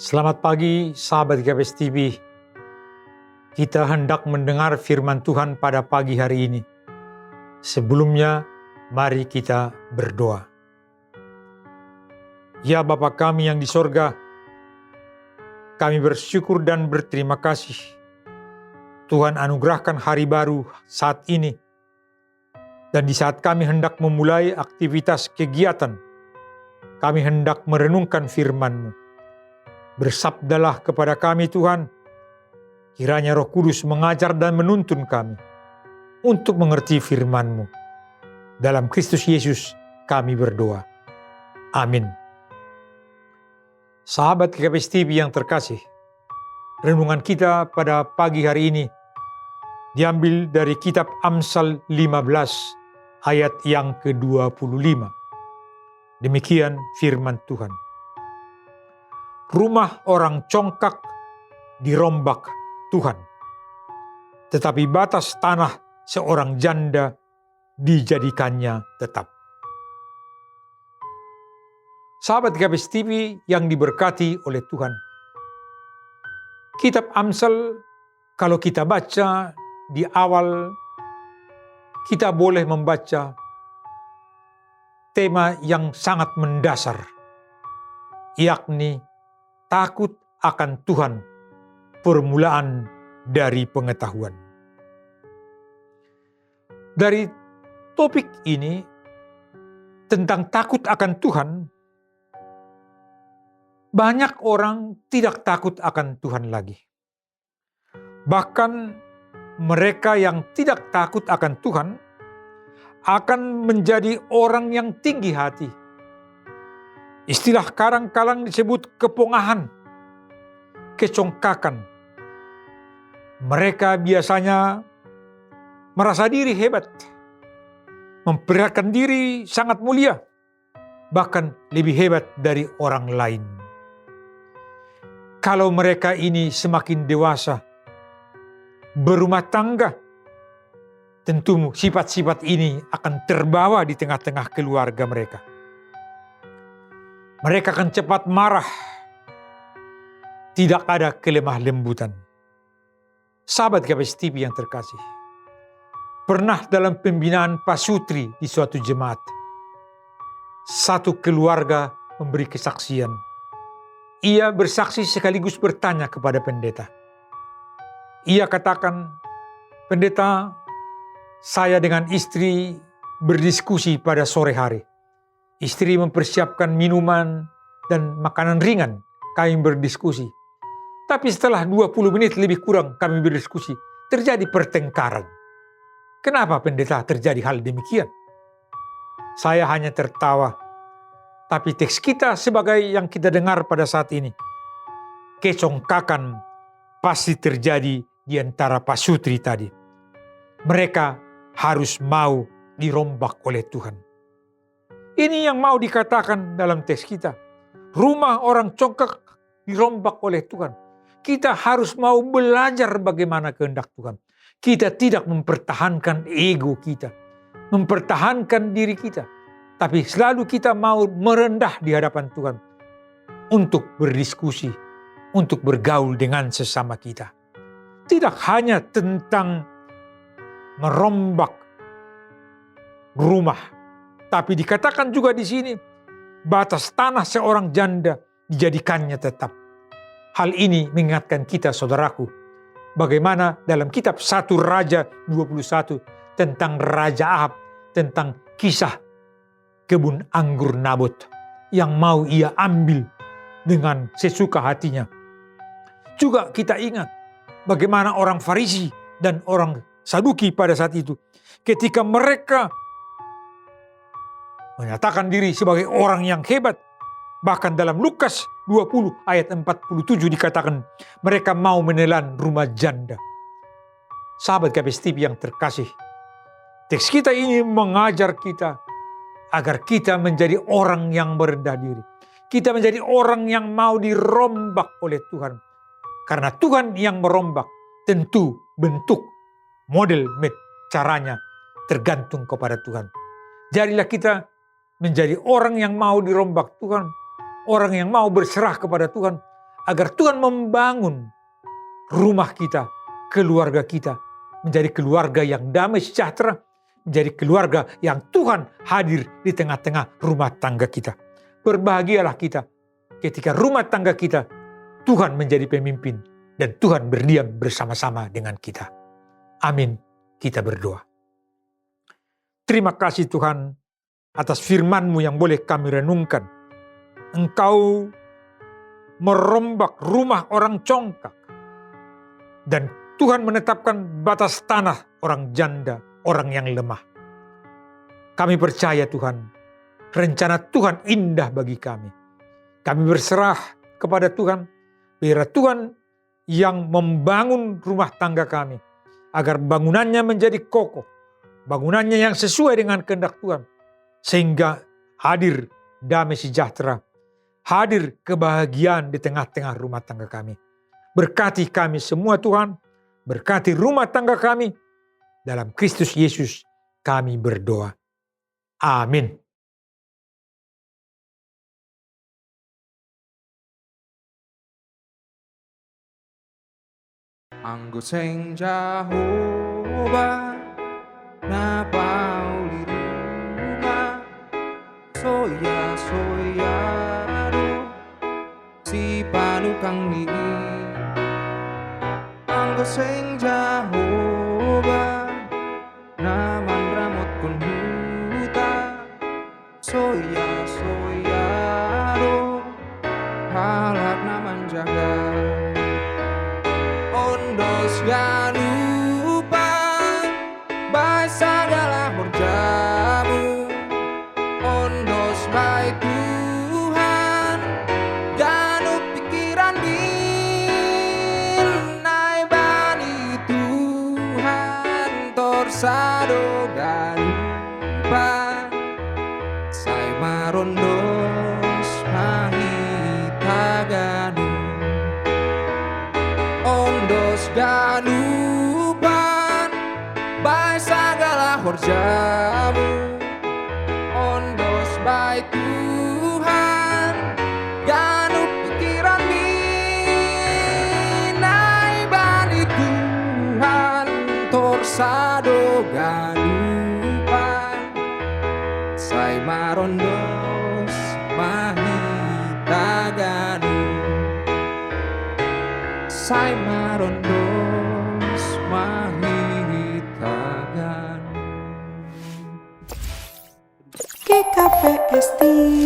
Selamat pagi sahabat GKPS TV. Kita hendak mendengar firman Tuhan pada pagi hari ini. Sebelumnya, mari kita berdoa. Ya Bapa kami yang di sorga, kami bersyukur dan berterima kasih. Tuhan anugerahkan hari baru saat ini. Dan di saat kami hendak memulai aktivitas kegiatan, kami hendak merenungkan firman-Mu. Bersabdalah kepada kami Tuhan, kiranya Roh Kudus mengajar dan menuntun kami untuk mengerti firman-Mu. Dalam Kristus Yesus kami berdoa. Amin. Sahabat GKPS TV yang terkasih, renungan kita pada pagi hari ini diambil dari kitab Amsal 15 ayat yang ke-25. Demikian firman Tuhan. Rumah orang congkak dirombak Tuhan, tetapi batas tanah seorang janda dijadikannya tetap. Sahabat GKPS TV yang diberkati oleh Tuhan, kitab Amsal kalau kita baca di awal, kita boleh membaca tema yang sangat mendasar, yakni takut akan Tuhan, permulaan dari pengetahuan. Dari topik ini tentang takut akan Tuhan, banyak orang tidak takut akan Tuhan lagi. Bahkan mereka yang tidak takut akan Tuhan akan menjadi orang yang tinggi hati. Istilah kadang-kadang disebut kepongahan, kecongkakan. Mereka biasanya merasa diri hebat, memperlihatkan diri sangat mulia, bahkan lebih hebat dari orang lain. Kalau mereka ini semakin dewasa, berumah tangga, tentu sifat-sifat ini akan terbawa di tengah-tengah keluarga mereka. Mereka akan cepat marah, tidak ada kelemah lembutan. Sahabat GKPS TV yang terkasih, pernah dalam pembinaan pasutri di suatu jemaat, satu keluarga memberi kesaksian. Ia bersaksi sekaligus bertanya kepada pendeta. Ia katakan, "Pendeta, saya dengan istri berdiskusi pada sore hari. Istri mempersiapkan minuman dan makanan ringan, kami berdiskusi. Tapi setelah 20 menit lebih kurang kami berdiskusi, terjadi pertengkaran. Kenapa pendeta terjadi hal demikian?" Saya hanya tertawa. Tapi teks kita sebagai yang kita dengar pada saat ini, kecongkakan pasti terjadi di antara pasutri tadi. Mereka harus mau dirombak oleh Tuhan. Ini yang mau dikatakan dalam teks kita. Rumah orang congkak dirombak oleh Tuhan. Kita harus mau belajar bagaimana kehendak Tuhan. Kita tidak mempertahankan ego kita, mempertahankan diri kita, tapi selalu kita mau merendah di hadapan Tuhan untuk berdiskusi, untuk bergaul dengan sesama kita. Tidak hanya tentang merombak rumah, tapi dikatakan juga di sini batas tanah seorang janda dijadikannya tetap. Hal ini mengingatkan kita saudaraku, bagaimana dalam kitab 1 Raja 21 tentang Raja Ahab, tentang kisah kebun anggur Nabot yang mau ia ambil dengan sesuka hatinya. Juga kita ingat bagaimana orang Farisi dan orang Saduki pada saat itu, ketika mereka menyatakan diri sebagai orang yang hebat, bahkan dalam Lukas 20 ayat 47 dikatakan mereka mau menelan rumah janda. Sahabat GKPS TV yang terkasih, teks kita ini mengajar kita agar kita menjadi orang yang merendah diri. Kita menjadi orang yang mau dirombak oleh Tuhan. Karena Tuhan yang merombak, tentu bentuk, model, caranya tergantung kepada Tuhan. Jadilah kita menjadi orang yang mau dirombak Tuhan, orang yang mau berserah kepada Tuhan, agar Tuhan membangun rumah kita, keluarga kita, menjadi keluarga yang damai sejahtera, menjadi keluarga yang Tuhan hadir di tengah-tengah rumah tangga kita. Berbahagialah kita ketika rumah tangga kita Tuhan menjadi pemimpin dan Tuhan berdiam bersama-sama dengan kita. Amin. Kita berdoa. Terima kasih Tuhan atas firman-Mu yang boleh kami renungkan. Engkau merombak rumah orang congkak dan Tuhan menetapkan batas tanah orang janda, orang yang lemah. Kami percaya Tuhan, rencana Tuhan indah bagi kami. Kami berserah kepada Tuhan, biar Tuhan yang membangun rumah tangga kami, agar bangunannya menjadi kokoh, bangunannya yang sesuai dengan kehendak Tuhan, sehingga hadir damai sejahtera, hadir kebahagiaan di tengah-tengah rumah tangga kami. Berkati kami semua Tuhan, berkati rumah tangga kami, dalam Kristus Yesus kami berdoa. Amin. Anggo sing Jehovah na pauli rumah soya do si panukang ni Anggo sing Jehovah na mandramot kun huta soya do halak na manjaga ondos ganupa by segala horjamu ondos by Tuhan ganup pikiran din nai bani Tuhan torsado ganupa sai marondos mahita ganu ondos ganupan by segala horjamu ondos by Tuhan ganup pikiran minai bani Tuhan torsado ganupan sai marondos mahita ganu sai marondos mahitagan GKPS TV